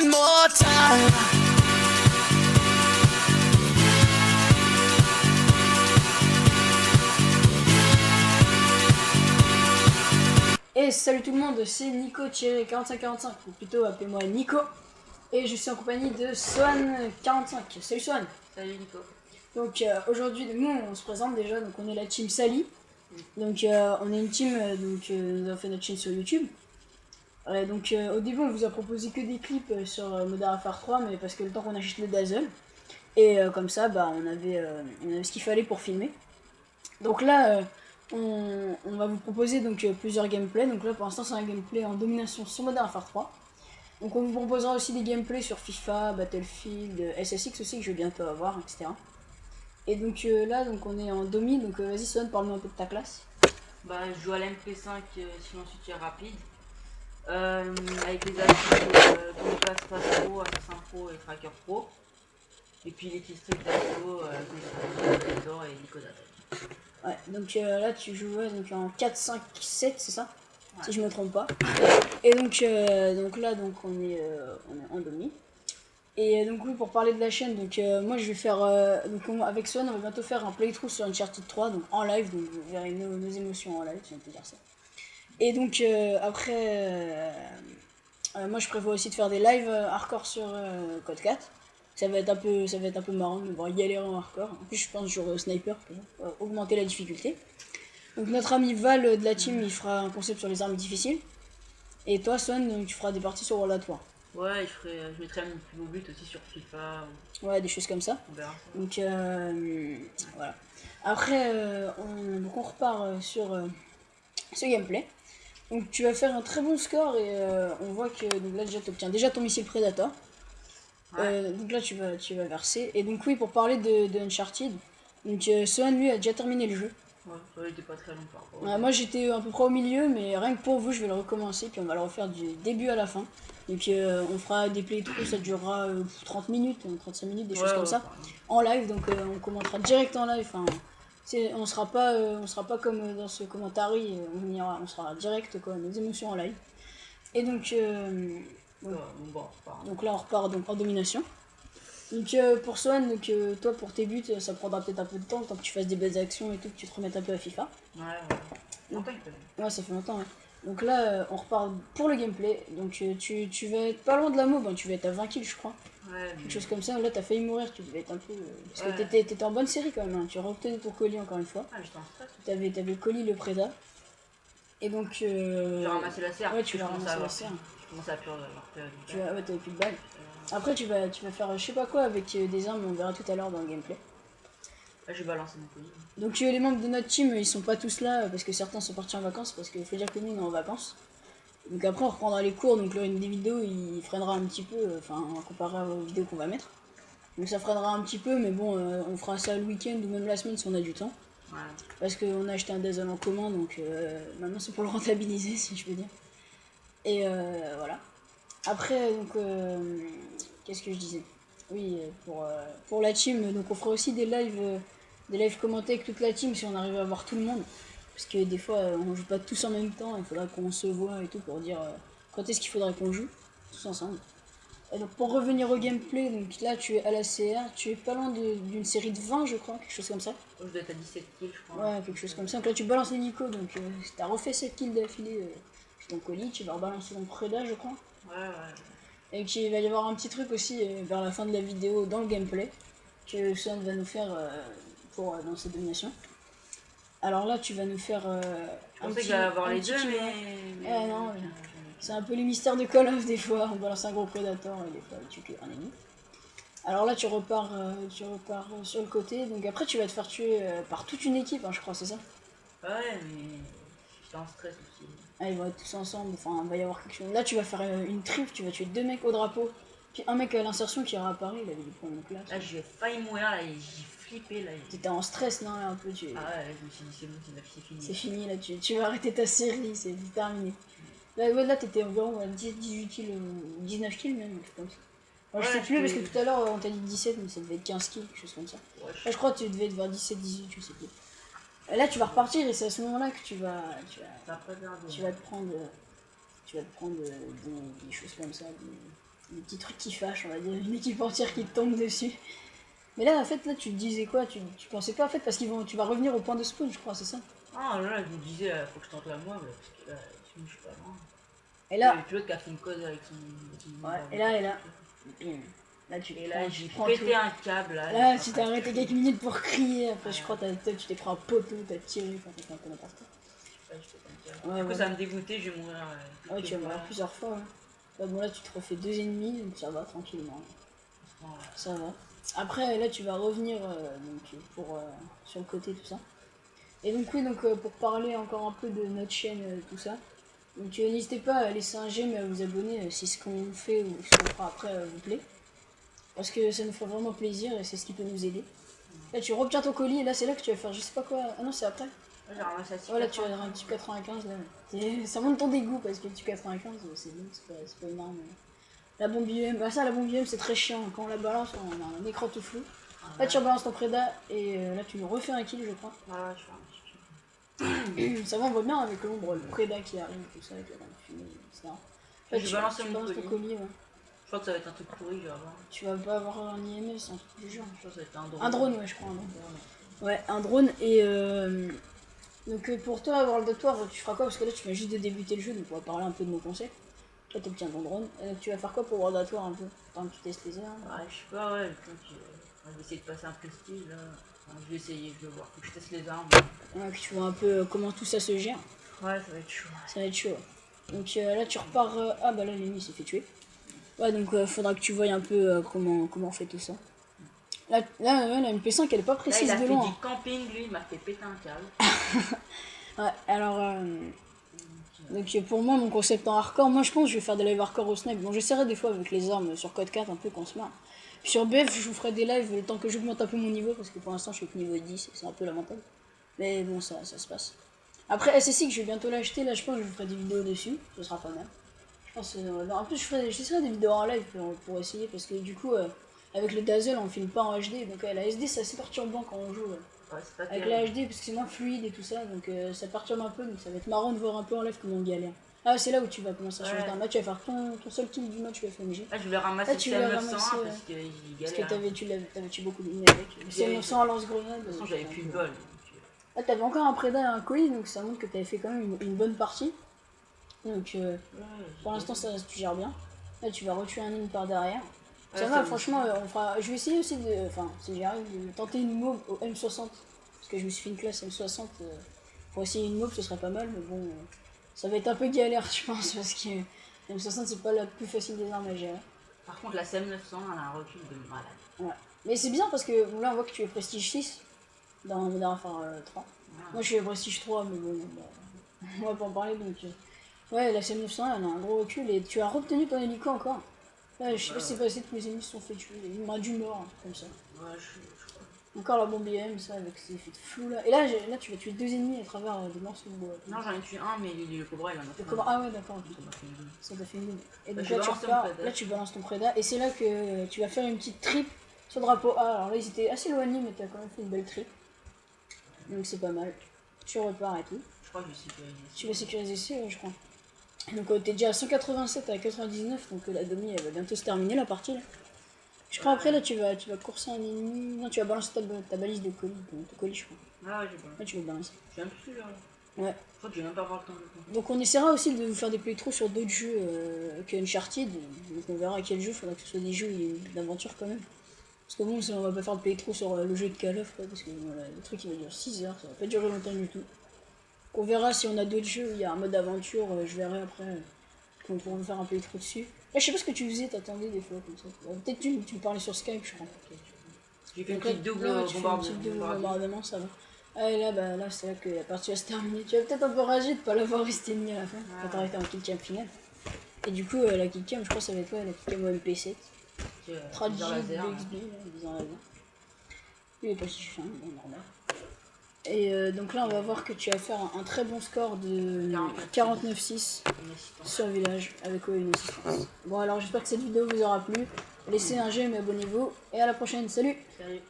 one more time. Et salut tout le monde, c'est Nico-4545, ou plutôt appelez-moi Nico. Et je suis en compagnie de Swan45. Salut Swan. Salut Nico. Donc aujourd'hui, nous on se présente déjà, donc on est la team Sally. Donc on est une team, nous avons fait notre chaîne sur YouTube. Donc au début on vous a proposé que des clips sur Modern Warfare 3, mais parce que le temps qu'on achète le Dazzle. Et comme ça, bah, on avait ce qu'il fallait pour filmer. Donc là, on va vous proposer donc, plusieurs gameplays. Donc là pour l'instant c'est un gameplay en domination sur Modern Warfare 3. Donc on vous proposera aussi des gameplays sur FIFA, Battlefield, SSX aussi que je vais bientôt avoir, etc. Et donc là donc on est en domi, donc vas-y Son, parle-nous un peu de ta classe. Bah, je joue à l'MP5 sinon soutien rapide. Avec les atouts Tomcat Space Pro, Assassin Pro et Tracker Pro. Et puis les petits strict d'assaut Trésor et Nicodato. Ouais, donc là tu jouais donc, en 4, 5, 7, c'est ça, ouais. Si je me trompe pas. Et donc là donc on est en demi. Et donc oui, pour parler de la chaîne, donc moi je vais faire avec Swan on va bientôt faire un playthrough sur Uncharted 3, donc en live, donc vous verrez nos émotions en live, si on peut dire ça. Et donc après moi je prévois aussi de faire des lives hardcore sur Code 4. Ça va être un peu marrant, mais bon, y aller en hardcore. En plus je pense que je jouerai au sniper pour augmenter la difficulté. Donc notre ami Val de la team il fera un concept sur les armes difficiles. Et toi Swan, donc, tu feras des parties sur World at War. Ouais, je mettrai mon plus beau but aussi sur FIFA. Ouais, des choses comme ça. On verra. Donc voilà. Après, on repart sur ce gameplay. Donc tu vas faire un très bon score et on voit que donc là déjà tu obtiens déjà ton missile Predator. Ouais. Donc là tu vas verser. Et donc oui, pour parler de Uncharted, donc Swan lui a déjà terminé le jeu. Ouais, ça n'était pas très long. Moi j'étais à peu près au milieu, mais rien que pour vous, je vais le recommencer, puis on va le refaire du début à la fin. Donc on fera des playthroughs, ça durera 30 minutes, 35 minutes, des choses comme ça, en live, donc on commentera direct en live. Enfin, on sera pas comme dans ce commentary, on sera direct quoi, nos émotions en live. Et donc, donc là on repart donc en domination. Donc pour Swan, donc, toi pour tes buts, ça prendra peut-être un peu de temps, tant que tu fasses des belles actions et tout, que tu te remettes un peu à FIFA. Ouais. Donc, ouais, ça fait longtemps, ouais. Donc là, on repart pour le gameplay. Donc tu vas être pas loin de la mob, hein. Tu vas être à 20 kills, je crois. Ouais. Quelque chose comme ça. Là, t'as failli mourir, tu devais être un peu. Parce que t'étais en bonne série quand même, hein. Tu as obtenu ton colis encore une fois. Ah, j'étais en stress. T'avais le colis, le prédat. Et donc. J'ai ramassé la serre. Ouais, tu vas ramasser la serre. Je commence à perdre ouais, t'avais plus de balles. Après, tu vas faire je sais pas quoi avec des armes, on verra tout à l'heure dans le gameplay. Là, je vais balancer mon colis. Donc les membres de notre team, ils sont pas tous là parce que certains sont partis en vacances, parce qu'il faut dire que nous, on est en vacances. Donc après, on reprendra les cours, donc le rythme des vidéos, il freinera un petit peu, enfin, comparé aux vidéos qu'on va mettre. Donc ça freinera un petit peu, mais bon, on fera ça le week-end ou même la semaine si on a du temps. Ouais. Parce qu'on a acheté un Dazzle en commun, donc maintenant c'est pour le rentabiliser, si je peux dire. Et voilà. Après, donc, qu'est-ce que je disais? Oui, pour la team, donc on fera aussi des lives commentés avec toute la team si on arrive à voir tout le monde. Parce que des fois, on joue pas tous en même temps, il faudra qu'on se voit et tout pour dire quand est-ce qu'il faudra qu'on joue, tous ensemble. Et donc pour revenir au gameplay, donc là tu es à la CR, tu es pas loin d'une série de 20 je crois, quelque chose comme ça. Je dois être à 17 kills je crois. Ouais, quelque chose comme ça. Donc là tu balances les Nico, donc t'as refait 7 kills d'affilée ton colis, tu vas rebalancer ton prédat je crois. Ouais. Et qu'il va y avoir un petit truc aussi vers la fin de la vidéo dans le gameplay que Son va nous faire dans cette domination. Alors là, tu vas nous faire. Je pensais que j'allais avoir les deux, mais. Non, c'est un peu les mystères de Call of des fois. On balance un gros prédateur et des fois tu tues un ennemi. Alors là, tu repars sur le côté. Donc après, tu vas te faire tuer par toute une équipe, hein, je crois, c'est ça? Ouais, mais. J'étais en stress aussi. Ah, ils vont être tous ensemble. Enfin, il va y avoir quelque chose. Là, tu vas faire une trip. Tu vas tuer 2 mecs au drapeau. Puis un mec à l'insertion qui réapparaît. Il avait des points de classe. Là, j'ai failli mourir. Là, j'ai flippé. Là. T'étais en stress, non? Un peu. Ah ouais, je me suis dit, c'est bon, c'est fini. C'est fini, là. Tu vas arrêter ta série. C'est terminé. Là t'étais environ 18 kills, 19 kills même, quelque chose comme ça. Moi, je sais plus parce que tout à l'heure on t'a dit 17, mais ça devait être 15 kills, quelque chose comme ça. Ouais, là, je crois que tu devais être vers 17, 18, je sais plus. Là, tu vas repartir et c'est à ce moment-là que tu vas te prendre des choses comme ça, des petits trucs qui fâchent, on va dire, une équipe entière qui te tombe dessus. Mais là, en fait, là, tu te disais quoi? Tu pensais pas, en fait, parce tu vas revenir au point de spawn, je crois, c'est ça? Ah là, je me disais, faut que je tente la moi, parce que là, sinon je suis pas loin. Et là, Et puis l'autre qui a fait une cause avec son ouais, et là, là, tu Et te là, prends, j'ai tu prends pété tout. un câble. Là, je tu suis t'es en train de arrêté tuer. quelques minutes pour crier, après, je Ouais. crois que tu t'es pris un poteau, t'as tiré, enfin, t'as fait un peu n'importe quoi. Ouais, je pété un câble. Ouais, Du coup, ouais. ça me dégoûtait, je vais mourir. Ah ouais, quelques tu vas mourir fois. plusieurs fois. Hein. Bah, bon, là, tu te refais 2 ennemis, donc ça va tranquillement. Voilà. Ça va. Après, là, tu vas revenir donc, pour, sur le côté, tout ça. Et donc, oui, donc, pour parler encore un peu de notre chaîne, tout ça. Donc, n'hésitez pas à laisser un j'aime et à vous abonner si ce qu'on fait ou ce qu'on fera après vous plaît. Parce que ça nous fait vraiment plaisir et c'est ce qui peut nous aider. Là, tu reviens ton colis et là, c'est là que tu vas faire je sais pas quoi. Ah non, c'est après. Là, j'ai ramassé à Voilà, tu vas 6,95. avoir un type 95 là. Ça monte ton dégoût parce que le type 95, c'est bon, c'est pas énorme. La bombe IM, bah ça, la bombe IM, c'est très chiant. Quand on la balance, on a un écran tout flou. Là, tu rebalances ton préda et là, tu nous refais un kill, je crois. Voilà, je fais un petit kill. Ça va, on voit bien avec l'ombre, le préda qui arrive, tout ça, avec la lampe fumée, etc. Là, J'ai balancé tu mon balances ton colis. colis, ouais. Je crois que ça va être un truc pourri, je vais avoir. Tu vas pas avoir un IMS, un truc du genre. Je crois que ça va être un drone. Un drone, ouais, je crois, un drone. Ouais. Ouais, un drone et donc pour toi, avoir le doctoire, tu feras quoi? Parce que là, tu viens juste de débuter le jeu, donc on va parler un peu de nos conseils. Toi, t'obtiens ton drone. Et donc, tu vas faire quoi pour World at War un peu? Pendant que tu testes les armes. Ouais, je sais pas, ouais, le truc, je vais essayer de passer un prestige là. Enfin, je vais essayer, je vais voir. Faut que je teste les armes. Ouais, que tu vois un peu comment tout ça se gère. Ouais, ça va être chaud. Ça va être chaud. Donc là, tu repars. Ah bah là, l'ennemi s'est fait tuer. Ouais, donc faudra que tu voyes un peu comment on fait tout ça. Là, ouais, la MP5 elle est pas Là, précise il a de fait loin. du camping, lui, il m'a fait péter un câble. Ouais, alors. Donc pour moi, mon concept en hardcore, moi je pense que je vais faire des lives hardcore au snipe. Bon, j'essaierai des fois avec les armes sur code 4 un peu qu'on se marre. Puis sur BF, je vous ferai des lives le temps que j'augmente un peu mon niveau parce que pour l'instant je suis que niveau 10 et c'est un peu lamentable. Mais bon, ça se passe. Après SSI que je vais bientôt l'acheter, là je pense que je vous ferai des vidéos dessus, ce sera pas mal. Je pense en plus j'essaierai des vidéos en live pour essayer parce que du coup avec le Dazzle on filme pas en HD donc la SD c'est assez perturbant quand on joue. Ouais, c'est pas Avec terrible. la HD parce que c'est moins fluide et tout ça donc ça perturbe un peu donc ça va être marrant de voir un peu en live comment on galère. Ah c'est là où tu vas commencer à changer Ouais. d'arme. Là tu vas faire ton seul kill du match FMG. Là, je voulais ramasser Là, le tu voulais CM900 ramasser, parce qu'il Parce que galère. t'avais tué beaucoup d'ennemis avec. C'est 900 à lance-grenade. De toute façon, j'avais plus de bol. Là t'avais encore un prédat et un colis donc ça montre que t'avais fait quand même une bonne partie. Donc pour l'instant ça tu gères bien. Là tu vas retuer un ennemi par derrière. Ça Ouais, va ça franchement je vais essayer aussi de. Enfin si j'y arrive de tenter une mob au M60. Parce que je me suis fait une classe M60 pour essayer une mob ce serait pas mal mais bon ça va être un peu galère je pense parce que M60 c'est pas la plus facile des armes à gérer. Par contre, la CM900, elle a un recul de malade. Ouais. Mais c'est bien parce que bon, là on voit que tu es prestige 6 dans Modern Warfare 3. Ouais. Moi je suis prestige 3 mais bon bah, on va pas en parler donc ouais la CM900 elle a un gros recul et tu as retenu ton hélico encore. Ouais, je sais pas ce qui s'est passé, tous mes ennemis se sont fait tuer, il m'a dû mort comme ça. Ouais, je crois. Encore la bombe IM ça avec ces effets de flou là. Et là, là tu vas tuer 2 ennemis à travers des morceaux de bois. Non, j'en ai tué un, mais le cobra, il en a fait Le cobra, ah ouais d'accord, ok. Ça m'a fait une boule. Ça t'a fait une bombe. Et Bah, donc je là tu balance ton repars, prédat. là tu balances ton prédat et c'est là que tu vas faire une petite trip sur le drapeau A. Alors là ils étaient assez éloignés mais t'as quand même fait une belle trip. Donc c'est pas mal. Tu repars et tout. Je crois que je suis sécurisé. Tu vas sécuriser ici, je crois. Donc t'es déjà à 187 à 99, donc la demi elle va bientôt se terminer la partie là. Je crois après là tu vas courser un ennemi. Non tu vas balancer ta balise de colis, ton colis je crois. Ah ouais, j'ai pas. Là tu vas le balancer. J'ai un peu plus là. Ouais. Je crois que je vais même pas avoir le temps de le faire. Donc on essaiera aussi de vous faire des playthroughs sur d'autres jeux que Uncharted. Donc on verra à quel jeu, il faudra que ce soit des jeux d'aventure quand même. Parce que bon, on va pas faire de playthrough sur le jeu de Call of quoi, parce que voilà, le truc il va durer 6 heures, ça va pas durer longtemps du tout. On verra si on a d'autres jeux où il y a un mode aventure, je verrai après qu'on pourra me faire un playthrough dessus. Là, je sais pas ce que tu faisais, t'attendais des fois comme ça. Peut-être tu me parlais sur Skype, je crois. J'ai fait une Donc là, petite double là, tu fais une petite double bombardement, ça va. Ah, et là, bah, là c'est là que la partie va se terminer. Tu vas peut-être un peu rager de pas l'avoir resté mis à la fin, quand t'auras été en killcam final. Et du coup, la killcam, je crois que ça va être quoi, la killcam au MP7. Tragedy, BXB, bizarre laser. Il est pas si fin, bon, normal. Et donc là, on va voir que tu vas faire un très bon score de 49-6 sur village avec une assistance. Bon, alors j'espère que cette vidéo vous aura plu. Laissez un j'aime et abonnez-vous. Et à la prochaine. Salut! Salut!